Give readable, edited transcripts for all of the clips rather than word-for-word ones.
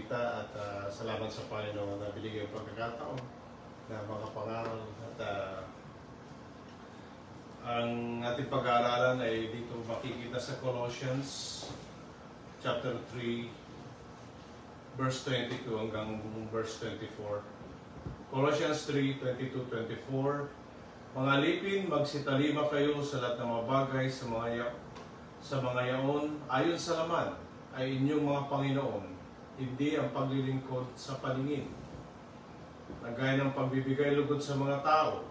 salita at salamat sa Panginoon na binigay ang pagkakataon na makapangaral at ang ating pag-aaralan ay dito makikita sa Colossians chapter 3 verse 22 hanggang verse 24. Colossians 3, 22-24. Mga lipin, magsitalima kayo sa lahat ng mga bagay sa mga yaon ayon sa laman ay inyong mga Panginoon, hindi ang paglilingkod sa paningin, na gaya ng pagbibigay lugod sa mga tao,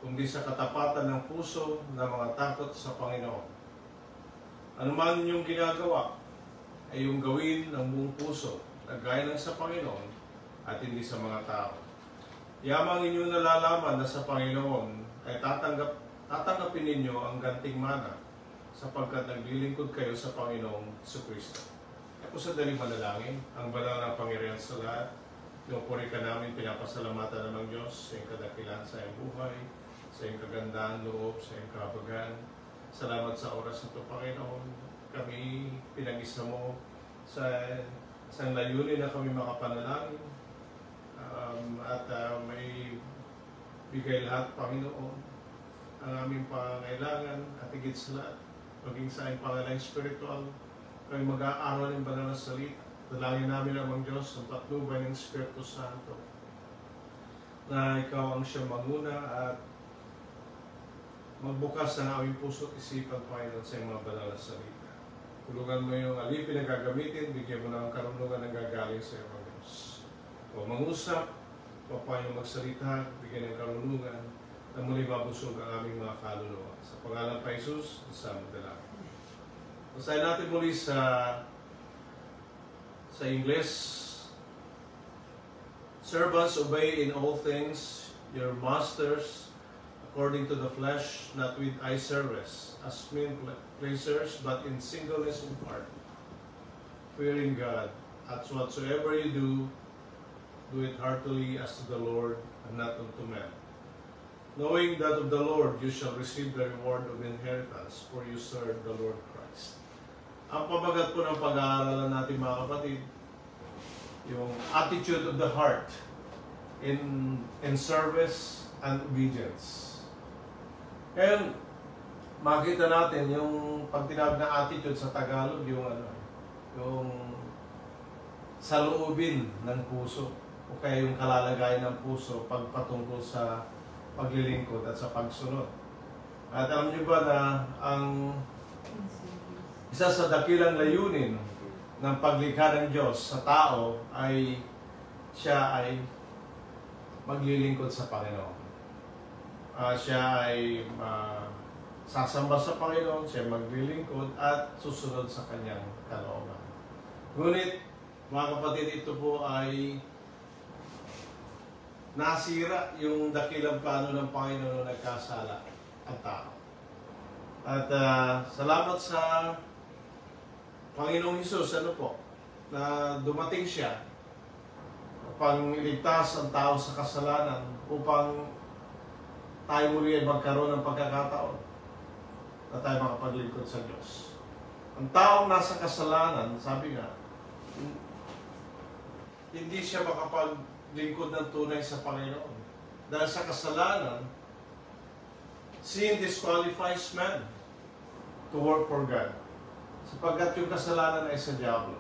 kundi sa katapatan ng puso na mga takot sa Panginoon. Ano man inyong ginagawa ay yung gawin ng buong puso, na gaya ng sa Panginoon at hindi sa mga tao. Yamang inyong nalalaman na sa Panginoon ay tatanggapin ninyo ang ganting mana sapagkat naglilingkod kayo sa Panginoong Kristo. Ako sa daling manalangin, ang banal na Panginoon sa lahat, pinupuri ka namin, pinapasalamatan ng Diyos sa iyong kadakilan sa iyong buhay, sa iyong kagandaan loob, sa iyong kahabagan. Salamat sa oras na ito, Panginoon. Kami pinag-isa mo sa isang layunin na kami makapanalangin at may bigay lahat, Panginoon, ang aming pangailangan at higit sa lahat, maging sa aming pangailangan spiritual, kami mag-aaral ng banal na salita. Dalangin namin namang Diyos ang patnubay ng Espiritu Santo, na ikaw ang siyang manguna at magbukas ng aming puso at isipan, Panginoon, sa iyong mga banal na salita. Tulungan mo yung alipin na gagamitin, bigyan mo ng karunungan na gagaling sa iyong Diyos. O mangusap, o Panginoon magsalita, bigyan ng karunungan na muli mabusog ang aming mga kaluluwa. Sa pangalan pa Jesus, sa madala. Basahin natin muli sa Ingles. Servants, obey in all things your masters according to the flesh, not with eye service, as men pleasers, but in singleness of heart, fearing God. At whatsoever you do it heartily as to the Lord and not unto men, knowing that of the Lord you shall receive the reward of inheritance, for you serve the Lord Christ. Ang pabagat po ng pag-aaralan natin, mga kapatid, yung attitude of the heart in service and obedience. Ngayon, makita natin yung pag tinawag na attitude sa Tagalog, yung saloobin ng puso o kaya yung kalalagayan ng puso pagpatungkol sa paglilingkod at sa pagsunod. At alam niyo ba na ang isa sa dakilang layunin ng paglikha ng Diyos sa tao ay siya ay maglilingkod sa Panginoon. Siya ay sasamba sa Panginoon, siya maglilingkod at susunod sa kanyang kalooban. Ngunit, mga kapatid, ito po ay nasira yung dakilang plano ng Panginoon na nagkasala ang tao. At salamat sa Panginoong Hesus, na dumating siya upang iligtas ang tao sa kasalanan, upang tayo muli ay magkaroon ng pagkakataon na tayo makapaglingkod sa Diyos. Ang taong nasa kasalanan, sabi nga, hindi siya makapaglingkod ng tunay sa Panginoon. Dahil sa kasalanan, sin disqualifies man to work for God. Sapagkat yung kasalanan ay sa diablo.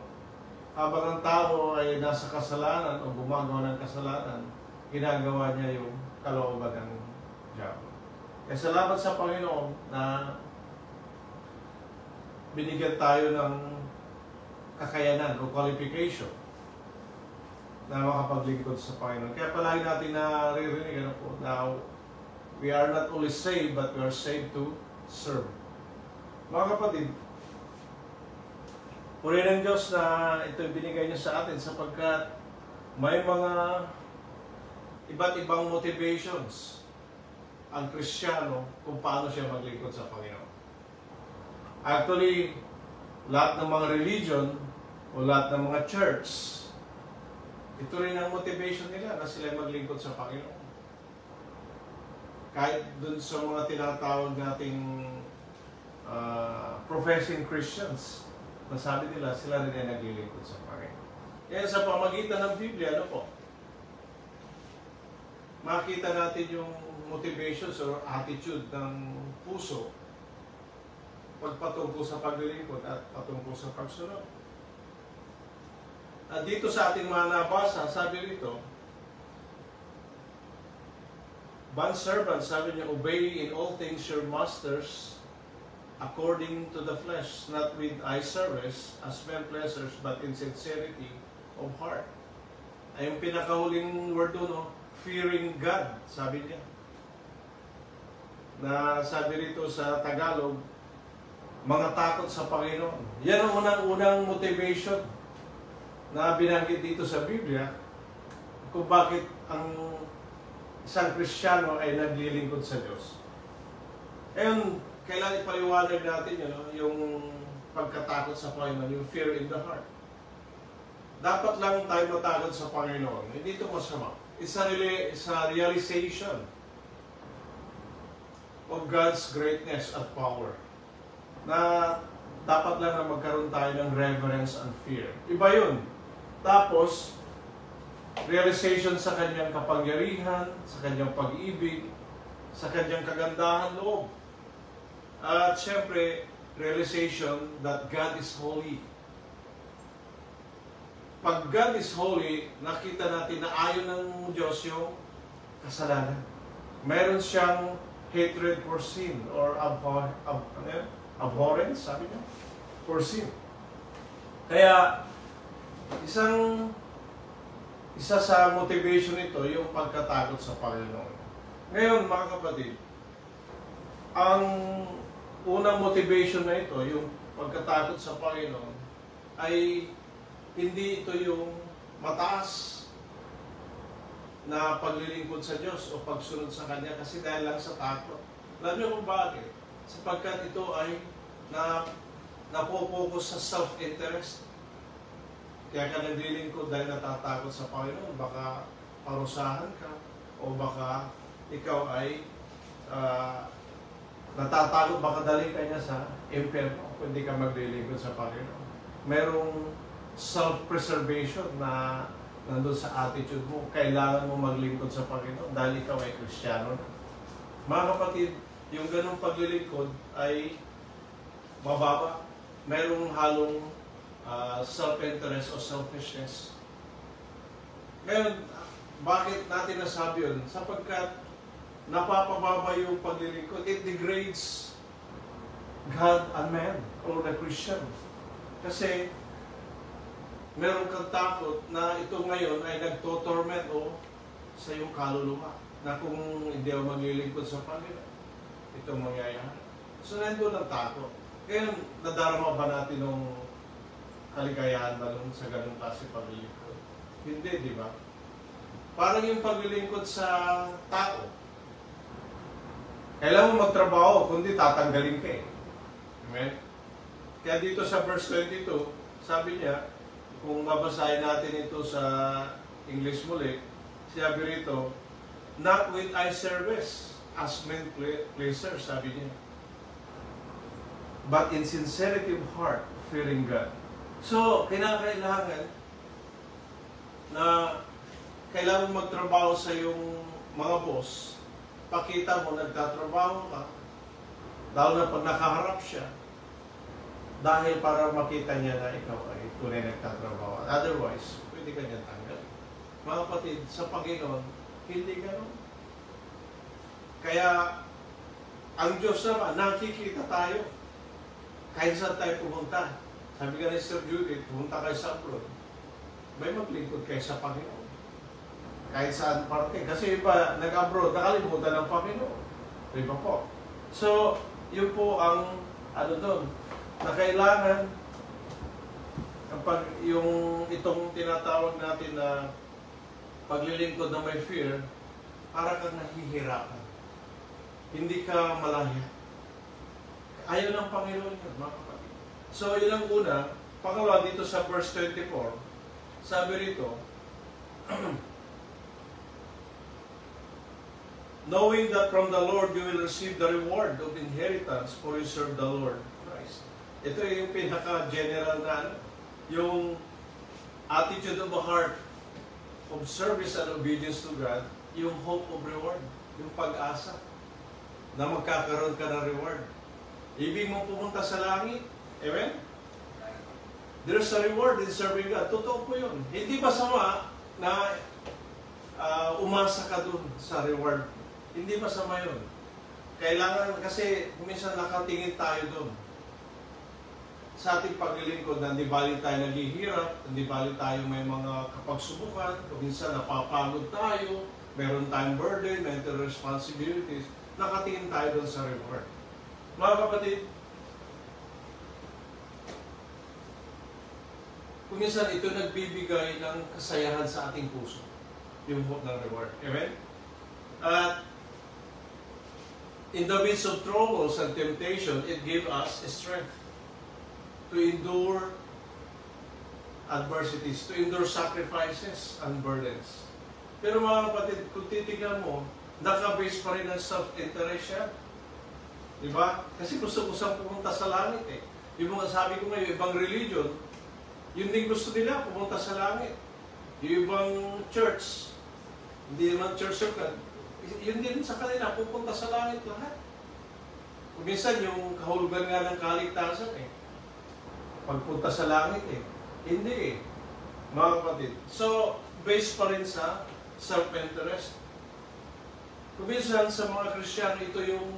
Habang ang tao ay nasa kasalanan o gumagawa ng kasalanan, ginagawa niya yung kalooban ng diablo. Kaya salamat sa Panginoon na binigyan tayo ng kakayanan o qualification na makapaglingkod sa Panginoon. Kaya palagi natin naririnig na we are not only saved, but we are saved to serve. Mga kapatid, purihin ng Diyos na ito'y binigay niya sa atin sapagkat may mga iba't ibang motivations ang Kristiyano kung paano siya maglingkod sa Panginoon. Actually, lahat ng mga religion o lahat ng mga church, ito rin ang motivation nila na sila maglingkod sa Panginoon. Kahit dun sa mga tinatawag nating professing Christians, nasabi nila sila rin ay naglilingkod sa Panginoon. Kaya sa pamagitan ng Biblia, ano po? Makita natin yung motivations or attitude ng puso pagpatungkol sa paglilingkod at patungkol sa pagsunod. At dito sa ating mga nabasa, sabi rito, bondservant, sabi niya, obey in all things your masters according to the flesh, not with eye service as men pleasers, but in sincerity of heart. Ay yung pinakahuling word doon, no? Fearing God, sabi niya. Na sabi rito sa Tagalog, mga takot sa Panginoon. Yan ang unang motivation na binanggit dito sa Biblia kung bakit ang isang Kristiyano ay naglilingkod sa Diyos. Ngayon, kailangan ipaliwanag natin yun, yung pagkatakot sa Panginoon, yung fear in the heart. Dapat lang tayo matakot sa Panginoon. Hindi ito masama. It's a realization of God's greatness at power. Na dapat lang na magkaroon tayo ng reverence and fear. Iba yun. Tapos, realization sa kanyang kapangyarihan, sa kanyang pag-ibig, sa kanyang kagandahan loob. At syempre, realization that God is holy. Pag God is holy, nakita natin na ayaw ng Diyos yung kasalanan. Meron siyang hatred for sin or abhorrence, sabi niya, for sin. Kaya, isa sa motivation nito, yung pagkatakot sa Panginoon. Ngayon, mga kapatid, ang unang motivation na ito, yung pagkatakot sa Panginoon, ay hindi ito yung mataas na paglilingkod sa Diyos o pagsunod sa Kanya kasi dahil lang sa takot. Alam niyo kung bakit? Sapagkat ito ay napopokus sa self-interest. Kaya ka naglilingkod dahil natatakot sa Panginoon. Baka parusahan ka o baka ikaw ay natatakot, baka dali ka niya sa impyerno kung hindi ka maglilingkod sa Panginoon. Merong self-preservation na nandun sa attitude mo. Kailangan mo maglingkod sa Panginoon dahil ikaw ay Kristiyano na. Mga kapatid, yung ganung paglilingkod ay mababa. Merong halong self-interest o selfishness. Ngayon, bakit natin nasabi yun? Sapagkat napapababa yung paglilingkod. It degrades God and man or the Christian. Kasi meron kang takot na ito ngayon ay nagtotorment o sa iyong kaluluwa na kung hindi ako maglilingkod sa Panginoon, itong mangyayari. So, nandun ang takot. Kaya, nadarama ba natin ng kaligayahan ba nun sa ganung klase paglilingkod? Hindi, di ba? Parang yung paglilingkod sa tao. Kailangan mo magtrabaho, kundi tatanggalin ka eh. Amen? Kaya dito sa verse 22, sabi niya, kung babasahin natin ito sa English muli, sabi rito, not with eye service as men pleasers, sabi niya, but in sincerity of heart, fearing God. So, kailangan na kailangan magtrabaho sa iyong mga boss, pakita mo nagtatrabaho ka, lalo na pag nakaharap siya, dahil para makita niya na ikaw ay tunay nagtatrabaho. Otherwise, pwede ka niya tanggal. Mga kapatid, sa Panginoon, hindi gano'n. Kaya, ang Diyos naman, nakikita tayo. Kahit saan tayo pumunta. Sabi ka ni Sir Judith, pumunta kayo sa abroad. May maglingkod kayo sa Panginoon. Kahit saan parte. Kasi iba, nag-abroad, nakalimutan ng Panginoon. Diba po? So, yun po ang, doon, na kailangan kapag yung itong tinatawag natin na paglilingkod na may fear, para kang nahihirapan. Hindi ka malaya. Ayaw ng Panginoon yun, mga kapatid. So, yun ang una. Pangalawa, dito sa verse 24, sabi rito, knowing that from the Lord you will receive the reward of inheritance for you serve the Lord Christ. Ito yung pinaka-general na yung attitude of a heart of service and obedience to God, yung hope of reward, yung pag-asa na magkakaroon ka ng reward. Ibig mo pumunta sa langit. Amen? There's a reward in serving God. Totoo po yun. Hindi masama na umasa ka dun sa reward. Hindi masama yun. Kailangan, kasi minsan nakatingin tayo dun. Sa ating paglilingkod, hindi bali tayo naghihirap, hindi bali tayo may mga kapagsubukan, o minsan napapagod tayo, meron tayong burden, mental responsibilities, nakatingin tayo dun sa reward. Mga kapatid, kung minsan ito nagbibigay ng kasayahan sa ating puso, yung hope ng reward. Amen? At in the midst of troubles and temptation, it gave us a strength to endure adversities, to endure sacrifices and burdens. Pero mga kapatid, kung titignan mo, naka-base pa rin ang self-interest siya. Diba? Kasi gusto siyang pumunta sa langit eh. Yung mga sabi ko ngayon, ibang religion, yun din gusto nila, pumunta sa langit. Yung ibang church, hindi naman church of God, yun din sa kanila, pupunta sa langit lahat. Kung minsan yung kahulugan nga ng kaligtasan eh, pagpunta sa langit eh. Hindi eh, mga kapatid. So, based pa rin sa self-interest. Kung minsan sa mga Kristiyano, ito yung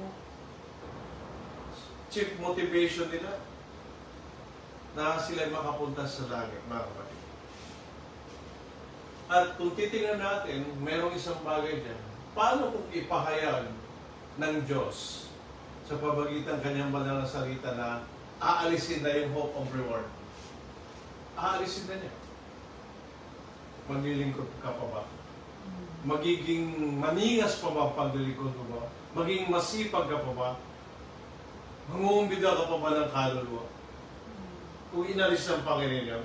chief motivation nila na sila makapunta sa langit, mga kapatid. At kung titingnan natin, mayroong isang bagay dyan. Paano kung ipahayag ng Diyos sa pamagitan kanyang banal na salita na aalisin na yung hope of reward? Aalisin na niya. Maglilingkod ka pa ba? Magiging maningas pa ba paglilingkod mo ba? Magiging masipag ka pa ba? Manguumbida ka pa ba ng kaluluwa? Kung inalis ng Panginoon yan,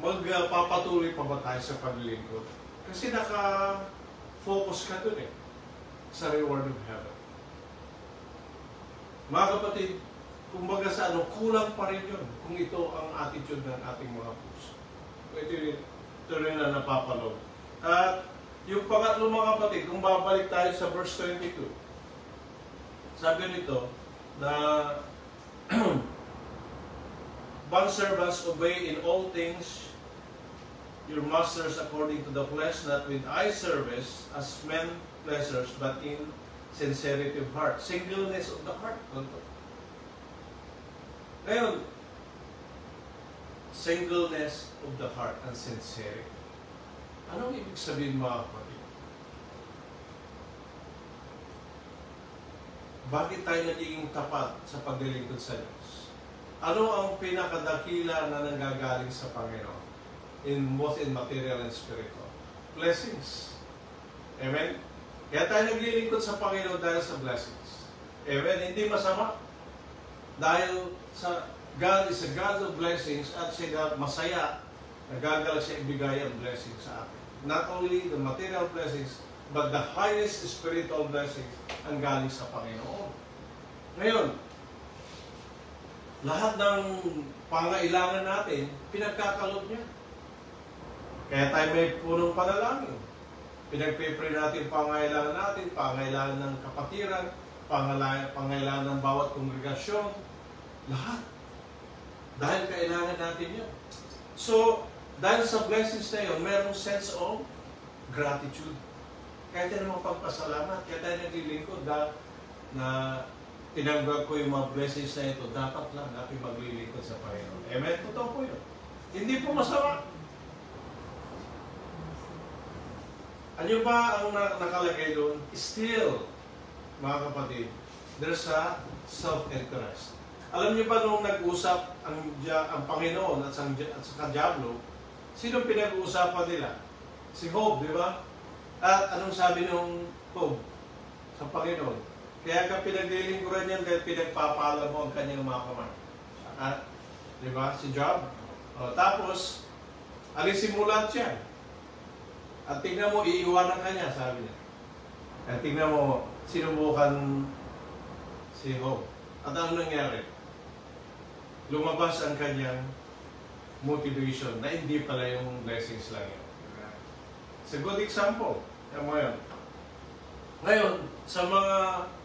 magpapatuloy pa ba tayo sa paglilingkod? Kasi naka-focus ka dun eh, sa reward of heaven. Mga kapatid, kumbaga sa kulang pa rin yun kung ito ang attitude ng ating mga puso. Ito rin na napapalog. At yung pangatlo mga kapatid, kung babalik tayo sa verse 22, sabi nito na bondservants, obey in all things your masters according to the flesh, not with eye service as men pleasures, but in sincerity of heart. Singleness of the heart. Ngayon, singleness of the heart and sincerity. Anong ibig sabihin mga kapatid? Bakit tayo nagiging tapat sa paglilingkod sa Diyos? Ano ang pinakadakila na nanggagaling sa Panginoon? Both in material and spiritual. Blessings. Amen? Kaya tayo naglilingkod sa Panginoon dahil sa blessings. Amen? Hindi masama. Dahil sa God is a God of blessings at siya masaya, nagagalak siya ibigay ang blessings sa atin. Not only the material blessings, but the highest spiritual blessings ang galing sa Panginoon. Ngayon, lahat ng pangailangan natin, pinagkakalob niya. Kaya tayo may punong panalangin. Pinagpipray natin pangailangan natin, pangailangan ng kapatiran, pangailangan ng bawat kongregasyon, lahat. Dahil kailangan natin yun. So, dahil sa blessings na yun, mayroong sense of gratitude. Kaya tayo naman pagpasalamat, kaya tayo naglilingkod na tinanggap ko yung mga blessings na ito, dapat lang natin maglilingkod sa Panginoon. Amen? Totoo po yun. Hindi po masama. Ano ba ang nakalagay doon? Still, mga kapatid, there's a self-interest. Alam niyo ba nung nag-usap ang Panginoon at sa Diablo, sino pinag-uusapan nila? Si Job, di ba? At anong sabi nung Job sa Panginoon? Kaya ka pinaglilingkuran niyan dahil pinagpapala mo ang kanyang mga kamay. At, di ba? Si Job. Tapos, alisin mo lahat siya. At tingnan mo, iiwanan ka niya, sabi niya. At tingnan mo, sinubukan si Job. At ano nangyari? Lumabas ang kanyang motivation na hindi pala yung blessings lang yun. It's a good example. Yan mo yun. Ngayon, sa mga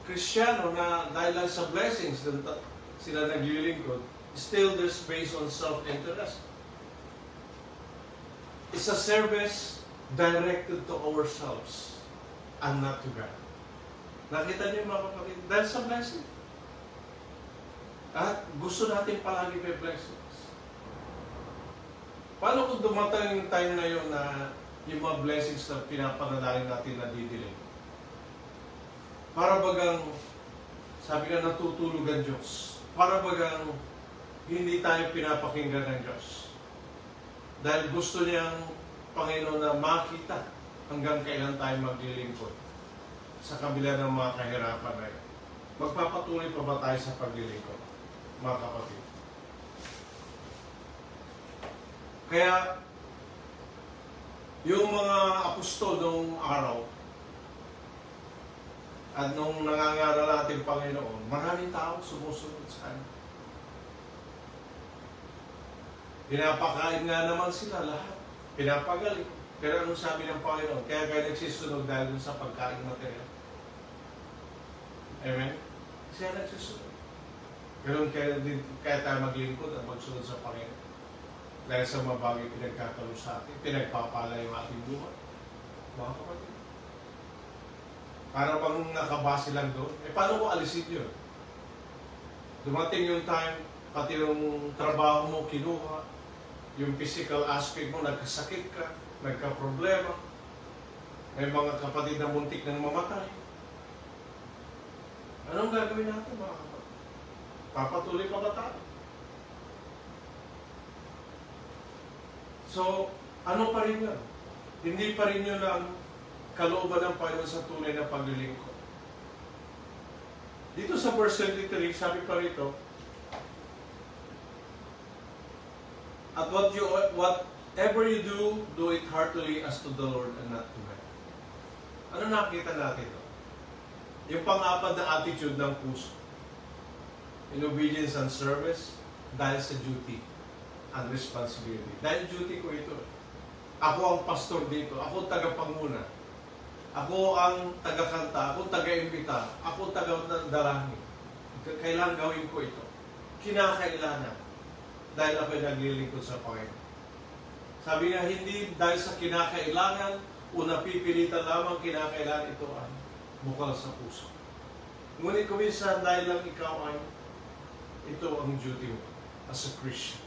Kristiyano na dahil lang sa blessings sila naglilingkod, still there's based on self-interest. It's a service directed to ourselves and not to God. Nakita niyo mga kapatid? Dahil sa blessing. At gusto natin palagi may blessings. Paano kung dumatang yung time na yun na yung mga blessings na pinapanalangin natin na didilim? Para bagang, sabi nga, natutulog ang Diyos. Para bagang hindi tayo pinapakinggan ng Diyos. Dahil gusto niyang Panginoon na makita hanggang kailan tayo maglilingkod sa kabila ng mga kahirapan na yun. Magpapatuloy pa ba tayo sa paglilingkod, mga kapatid? Kaya, yung mga apostol noong araw, at nung nangangaral natin Panginoon, maraming tao sumusunod sa Kanya. Pinapakain nga naman sila lahat. Pinapagaling. Pero anong sabi ng Panginoon? Kaya kayo nagsisunod dahil sa pagkain material. Amen? Siya nagsisunod. Ganun kaya tayo maglingkod at magsunod sa Panginoon. Dahil sa mga bagay pinagkakalo sa atin, pinagpapala yung ating buhay. Mga kapatid. Para bang nakabase lang doon? Paano ko alisin yun? Dumating yung time, pati yung trabaho mo kinuha, yung physical aspect mo, nagkasakit ka, nagka-problema, may mga kapatid na muntik nang mamatay. Anong gagawin natin mga kapatid? Papatuloy pa ba tayo? So, ano pa rin yan? Hindi pa rin yun ang kalooban ng Panginoon sa tunay na paglilingkod. Dito sa verse 23, sabi pa rito, at whatever you do, do it heartily as to the Lord and not to men. Ano nakita natin? Yung pang-apat na attitude ng puso. In obedience and service, dahil sa duty and responsibility. Dahil duty ko ito. Ako ang pastor dito. Ako tagapanguna. Ako ang taga-kanta. Ako taga-imbita. Ako taga-dalangin. Kailangan gawin ko ito. Kinakailangan. Dahil ako'y naglilingkod sa Panginoon. Sabi nga, hindi dahil sa kinakailangan o napipilitan lamang kinakailangan, ito ay bukal sa puso. Ngunit kuminsan dahil lang ikaw ay ito ang duty mo as a Christian.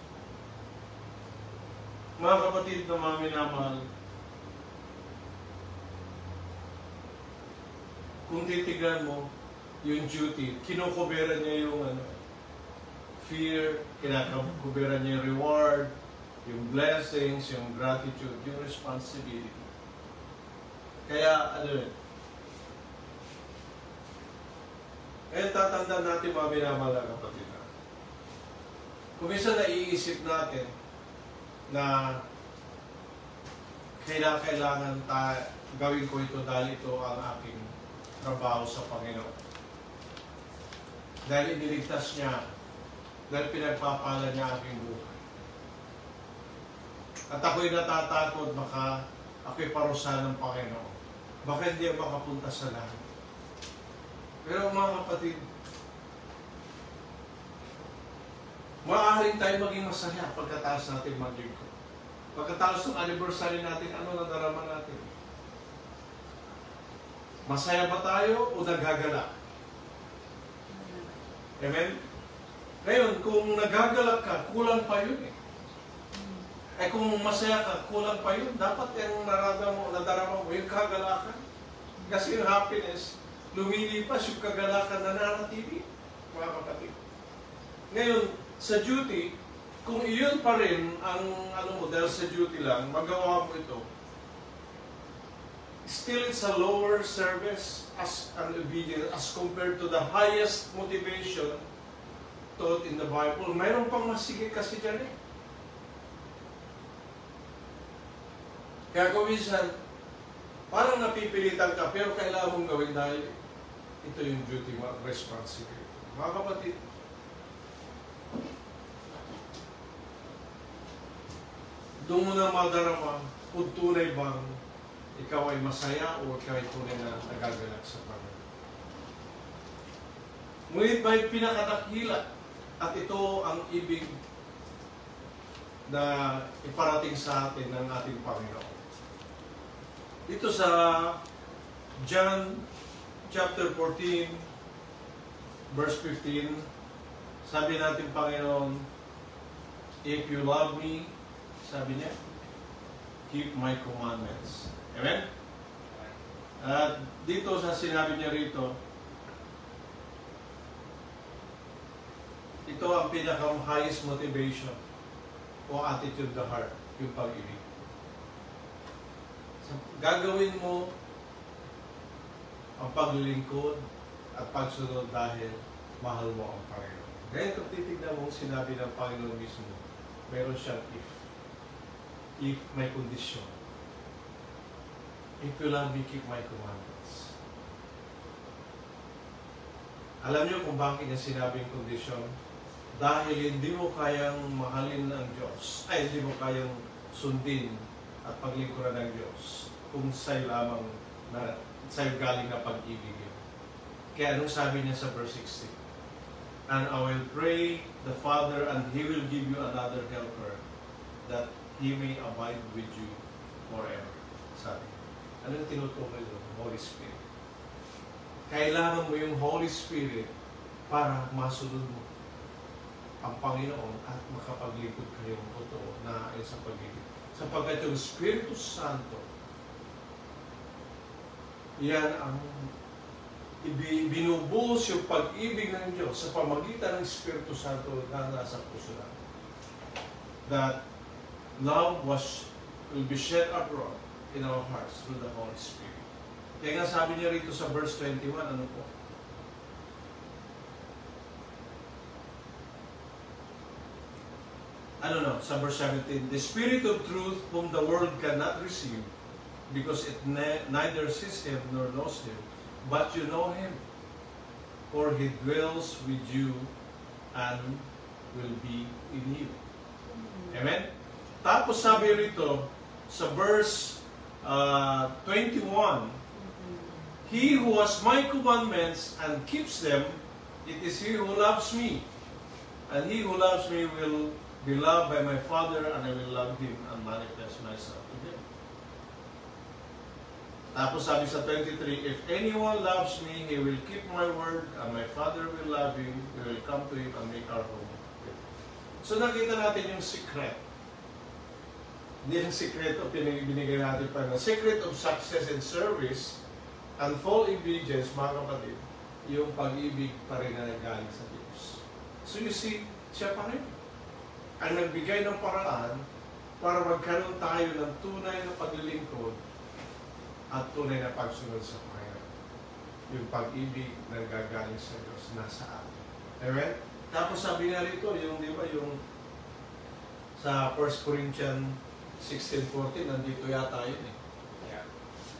Mga kapatid na mga minamahal, kung titignan mo yung duty, kinukubera niya yung fear, kinakubera niya yung reward, yung blessings, yung gratitude, yung responsibility. Kaya, kaya tatandaan natin mga minamahal na kapatid na. Kung minsan naiisip natin na kailangan gawin ko ito dahil ito ang aking trabaho sa Panginoon. Dahil iniligtas niya, dahil pinagpapala niya aking buhay. At ako'y natatakot, baka ako'y parusahan ng Panginoon. Baka hindi ako makapunta sa langit. Pero mga kapatid, maaaring tayo maging masaya pagkatapos natin maglingkod. Pagkatapos ng anniversary natin, ano nadarama natin? Masaya ba tayo o nagagala? Amen? Ngayon, kung nagagala ka, kulang pa yun eh. Eh kung masaya ka, kulang pa yun. Dapat yung nadarama mo, yung kagalakan. Kasi yung happiness, lumilipas yung kagalakan na nanatili, mga kapatid. Ngayon, sa duty, kung iyon pa rin ang dahil sa duty lang, magawa mo ito, still it's a lower service as an obedience as compared to the highest motivation taught in the Bible. Mayroon pang masigit kasi dyan eh. Kaya kung minsan, parang napipilitan ka, pero kailangan mong gawin dahil ito yung duty mo, responsibility. Mga kapatid, doon mo na madarama kung tunay bang ikaw ay masaya o ikaw ay tunay na nagagalak sa Panginoon. Ngunit may pinakadakila at ito ang ibig na iparating sa atin ng ating Panginoon. Dito sa John chapter 14, verse 15, sabi natin, Panginoon, if you love me, sabi niya, keep my commandments. Amen? At dito sa sinabi niya rito, ito ang pinaka-highest motivation o attitude of the heart, yung pag-ibig. So, gagawin mo ang paglilingkod at pagsunod dahil mahal mo ang Panginoon. Ngayon, kung titignan mo sinabi ng Panginoon mismo, meron siyang if. If may kondisyon. If you love me, keep my commandments. Alam niyo kung bakit niya sinabing kondisyon? Dahil hindi mo kayang mahalin ang Diyos, ay hindi mo kayang sundin at paglingkuran ng Diyos kung sa'yo lamang na sa'yo galing na pag-ibig yun. Kaya anong sabi niya sa verse 16? And I will pray the Father and He will give you another helper that He may abide with you forever. Sabi. Anong tinutukoy doon? Holy Spirit. Kailangan mo yung Holy Spirit para masunod mo ang Panginoon at makapaglingkod kayong totoo na ayon sa pag-ibig. Sapagkat yung Espiritu Santo, yan ang binubuhos yung pag-ibig ng Diyos sa pamagitan ng Espiritu Santo na nasa puso natin. That love will be shed abroad in our hearts through the Holy Spirit. Kaya nga sabi niya rito sa verse 21, ano po? Sa verse 17, the Spirit of truth whom the world cannot receive because it neither sees Him nor knows Him, but you know Him, for He dwells with you and will be in you. Amen? Tapos sabi rito, sa verse 21, He who has my commandments and keeps them, it is he who loves me. And he who loves me will be loved by my Father, and I will love him and manifest myself to him. Tapos sabi sa 23, if anyone loves me, he will keep my word, and my Father will love him. We will come to him and make our home with him. So nakita natin yung secret. Hindi yung secret o binigay natin pa na secret of success and service and full obedience, mga kapatid, yung pag-ibig pa rin na nagaling sa Diyos. So you see, siya pa rin ang nagbigay ng paraan para magkaroon tayo ng tunay na paglilingkod at tunay na pagsunod sa Panginoon. Yung pag-ibig na gagaling sa Diyos nasa atin. Amen? Tapos sabi nga rito, yung, di ba, yung sa 1 Corinthians 16:14, nandito yata yun eh.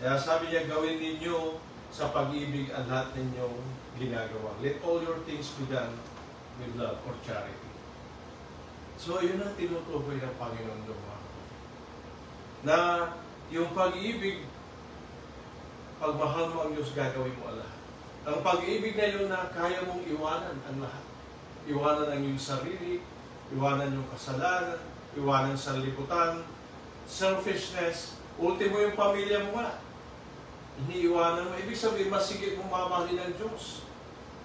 Kaya sabi niya, gawin ninyo sa pag-ibig ang lahat ninyong ginagawa. Let all your things be done with love or charity. So, yun ang tinutukoy ng Panginoon doon. Na yung pag-ibig, pagmahal mo ang Diyos, gagawin mo ang lahat. Ang pag-ibig na yun na kaya mong iwanan ang lahat. Iwanan ang iyong sarili, iwanan yung kasalanan, iwanan sa liputan, selfishness, ultimo yung pamilya mo nga. Iniiwanan mo. Ibig sabihin, mas sigit mong mamahalin ng Diyos.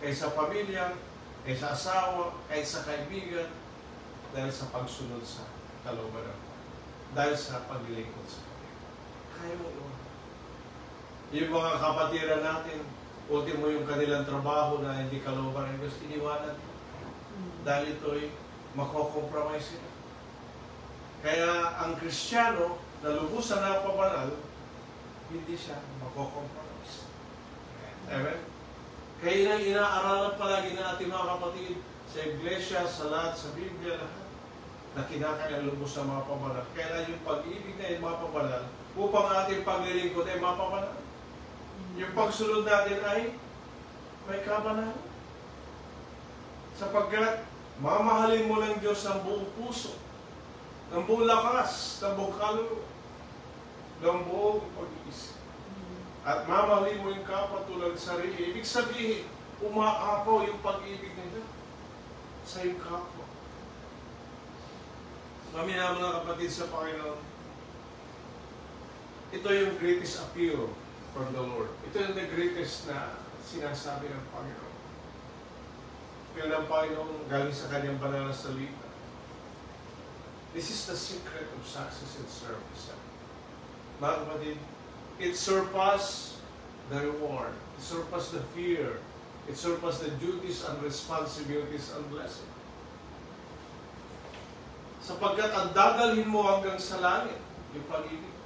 Kaysa pamilya, kaysa asawa, kaysa kaibigan, dahil sa pagsunod sa kalooban ng Panginoon. Dahil sa paglilingkod sa Panginoon. Kaya mo iwanan. Yung mga kapatiran natin, ultimo yung kanilang trabaho na hindi kalooban ng Diyos, iniwanan. Dahil ito'y makokompromise sila. Kaya ang Kristiyano na lubusan na pabanal, hindi siya makokompromise. Amen? Kaya nang inaaralan palagi na ating mga kapatid sa iglesia, sa lahat, sa Biblia, lahat, na kinakailangan lubos sa mga pabanal. Kaya yung pag-ibig na yung mga pabanal, upang ating paglilingkod ay mga pabanal. Yung pagsunod natin ay may kabanal. Sapagkat mamahalin mo ng Diyos ng buong puso, ng buong lakas, ng buong kaluluwa, ng buong pag-iisip. At mamahalin mo yung kapwa tulad sa sarili. Ibig sabihin, umaapaw yung pag-ibig nila sa iyong kapwa. Kami na mga kapatid sa Panginoon, ito yung greatest appeal from the Lord. Ito yung the greatest na sinasabi ng Panginoon. Kaya ng Panginoon galing sa kanyang banal na salita. This is the secret of success and service. Mga kapatid, it surpassed the reward. It surpassed the fear. It surpassed the duties and responsibilities and blessing. Sapagkat ang dadalhin mo hanggang sa langit, yung pag-ibig.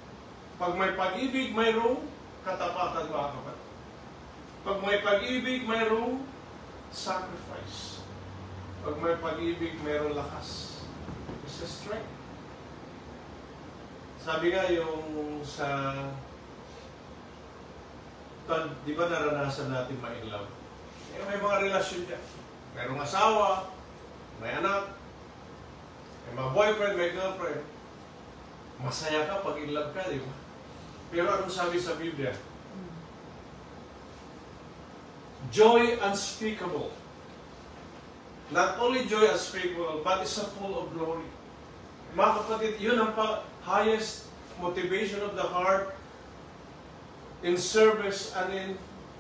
Pag may pag-ibig, mayroong katapatan, mga kapatid. Pag may pag-ibig, mayroong sacrifice. Pag may pag-ibig, mayroong lakas. It's a strength. Sabi nga yung sa di ba naranasan natin ma-in love? May mga relasyon dyan. Mayroong asawa, may anak, may mga boyfriend, may girlfriend. Masaya ka pag in love ka, di ba? Pero anong sabi sa Biblia? Joy unspeakable. Not only joy unspeakable, but it's full of glory. Mga kapatid, yun ang highest motivation of the heart in service and in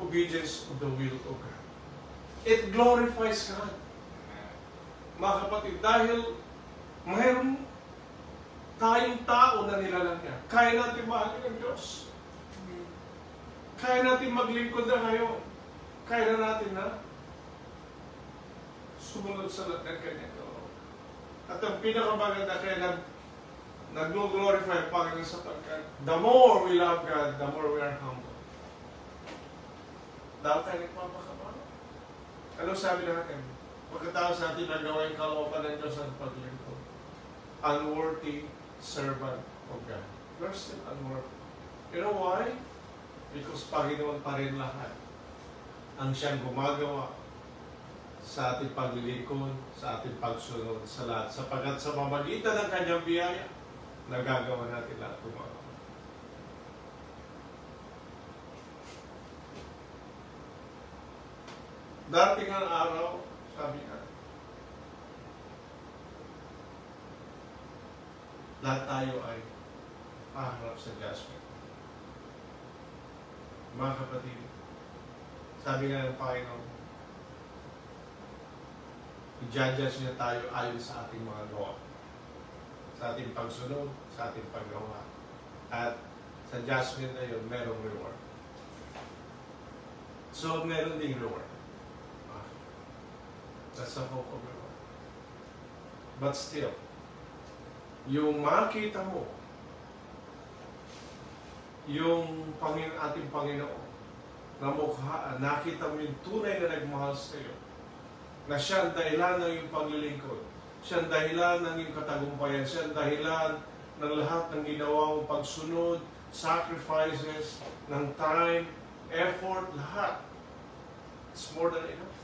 obedience of the will of God. It glorifies God. Mga kapatid, dahil mayroon tayong tao na nilalang niya. Kaya natin mahalin ang Diyos. Kaya natin maglingkod na ngayon. Kaya na natin na sumunod sa lahat ng kanyang kalooban. At ang pinakamaganda kaya nag-glorify ang Panginoon sapagkat the more we love God, the more we are humble. Dahil tayo nagpapakabalo. Anong sabi natin? Pagkatapos natin nagawa yung kalooban ng Diyos ang paglingkod. Unworthy servant of God. We're still unworthy. You know why? Because Panginoon pa rin lahat ang siyang gumagawa sa ating paglilingkod, sa ating pagsunod sa lahat. Sapagkat sa pamamagitan ng kanyang biyaya, nagagawa natin lahat tumawa. Dating ang araw, sabi nga, lahat tayo ay paharap sa judgment. Mga kapatid, sabi nga ng Panginoon, i-judge niya tayo ayon sa ating mga gawa. Sa ating pagsunod, sa ating paggawa. At sa judgment na yun, merong reward. So, meron ding reward. That's the hope of reward. But still, yung makita mo, yung ating Panginoon, na mukha, nakita mo yung tunay na nagmahal sa iyo, na siya ang dahilan ng iyong paglilingkod, siya ang dahilan ng iyong katagumpayan, siya ang dahilan ng lahat ng ginawa mong pagsunod, sacrifices, ng time, effort, lahat. It's more than enough.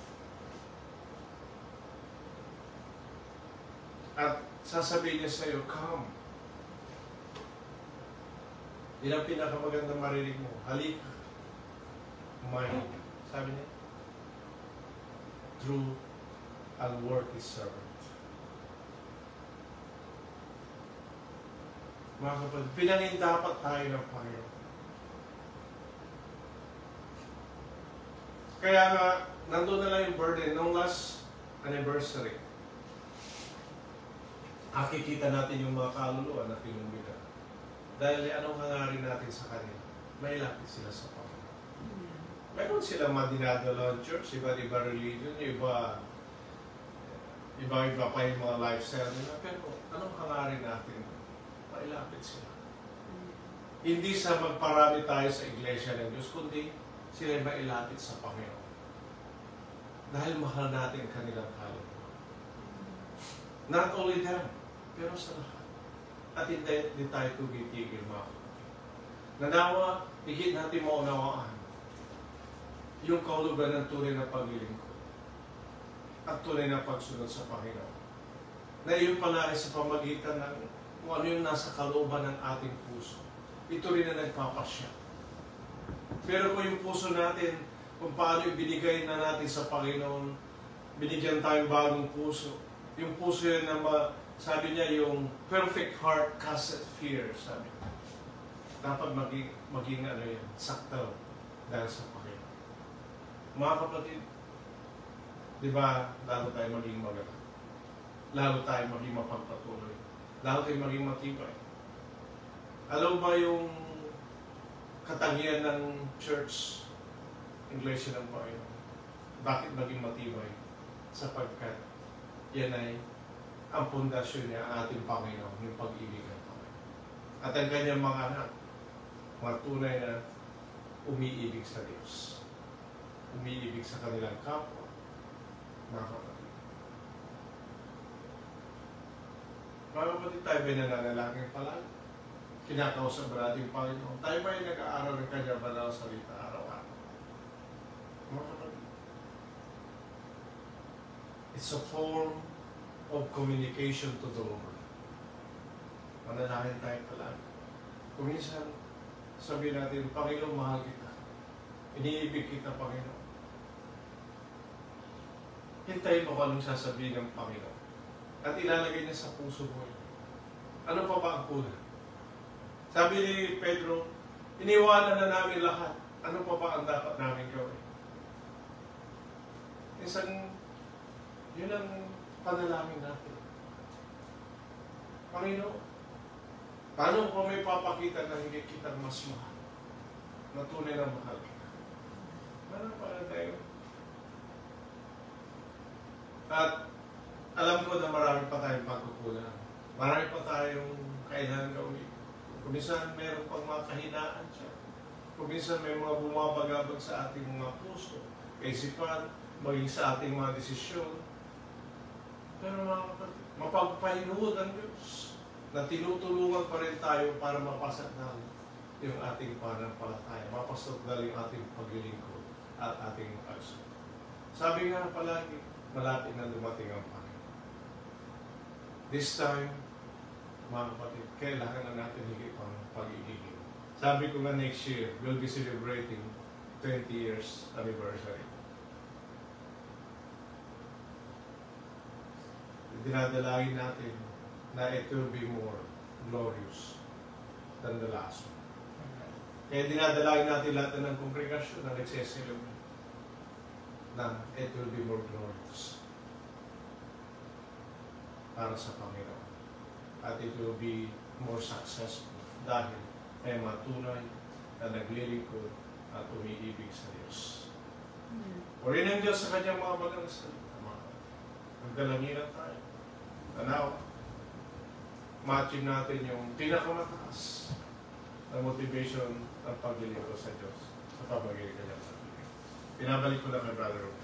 At sasabihin niya sa iyo, come. Yan ang pinakamagandang marinig mo. Halika. Mine. Sabi niya, true and worthy servant. Mga kapatid, pinangindapat tayo ng Panginoon. Kaya nga, nandun na lang yung burden nung last anniversary. Nakikita natin yung mga kaluluwa na pinumbigan. Dahil anong hangarin natin sa kanila? May lapit sila sa Panginoon. Meron silang madinadala ng church, iba-iba religion, iba pa yung mga lifestyle nila. Pero anong hangarin natin? Mailapit sila. Hindi sa magparami tayo sa iglesia ng Diyos, kundi sila mailapit sa Panginoon. Dahil mahal natin kanilang kaluluwa. Not only them, pero sa lahat. At hindi tayo tugitigil, mga kapatid. Nanawa, higit natin maunawaan yung kaulugan ng tunay na paglilingkod at tunay na pagsunod sa Panginoon. Na iyon pala ay sa pamagitan ng kung ano yung nasa kalooban ng ating puso. Ito rin ang nagpapasya. Pero kung yung puso natin, kung paano ibinigay na natin sa Panginoon, binigyan tayong bagong puso. Yung puso yun na sabi niya, yung perfect heart casteth fear, sabi niya. Dapat maging ano yan, sakto dahil sa Panginoon. Mga kapatid, di ba, lalo tayo maging maganda. Lalo tayo maging mapagpatuloy. Lalo tayo maging matibay. Alam ba yung katangian ng church, Iglesia ng Panginoon? Bakit maging matibay? Sapagkat yan ay ang pundasyon niya, ang ating Panginoon, yung pag-ibig ng Panginoon. At ang kanyang mga anak, mga tunay na umiibig sa Diyos. Umiibig sa kanilang kapwa, mga kapatid. Mga kapatid, tayo ba nananalangin palagi? Kinakausap ba natin Panginoon? Tayo ba ay nag-aaral ng kanyang banal salita araw-araw? Mga kapatid, it's a form of communication to the Lord. Manalangin tayo palagi. Kung minsan, sabihin natin, Panginoon, mahal kita. Iniibig kita, Panginoon. Hintayin mo kung anong sasabihin ng Panginoon. At ilalagay niya sa puso mo. Ano pa ba ang kulang? Sabi ni Pedro, iniwanan na namin lahat. Ano pa ba ang dapat namin gawin? Isang, yun ang panalangin natin. Panginoon, paano kung may papakita na hindi kita mas mahal? Na tunay na mahal kita. Ano pala tayo? At alam ko na marami pa tayong pagkukulang. Marami pa tayong kailangan gawin. Kung minsan mayroon pang mga kahinaan siya. Kung minsan may mga bumabagabag sa ating mga puso, kaisipan, maging sa ating mga desisyon. Pero mga kapatid, mapagpahinuhod ang Diyos na tinutulungan pa rin tayo para mapasakdal yung ating pananampalataya, mapasakdal yung ating paglilingkod at ating pagsunod. Sabi nga palagi, malapit na dumating ang Panginoon. This time, mga kapatid, kailangan na natin higit pang pag-ibigin. Sabi ko nga next year, we'll be celebrating 20 years anniversary. Dinadalangin natin na it will be more glorious than the last one. Kaya dinadalangin natin lahat ng kongregasyon na nagseselebrate na it will be more glorious para sa Panginoon. At it will be more successful dahil ay matunay na naglilingkod at umiibig sa Diyos. Purihin ang Diyos sa kanyang mga bagang salita. Magdalanginan tayo. Tanaw, ma-achieve natin yung pinakamataas na motivation ng paglilingkod sa Diyos sa pamagitan kanyang sarili. Pinabalik ko na kay Brother Ron.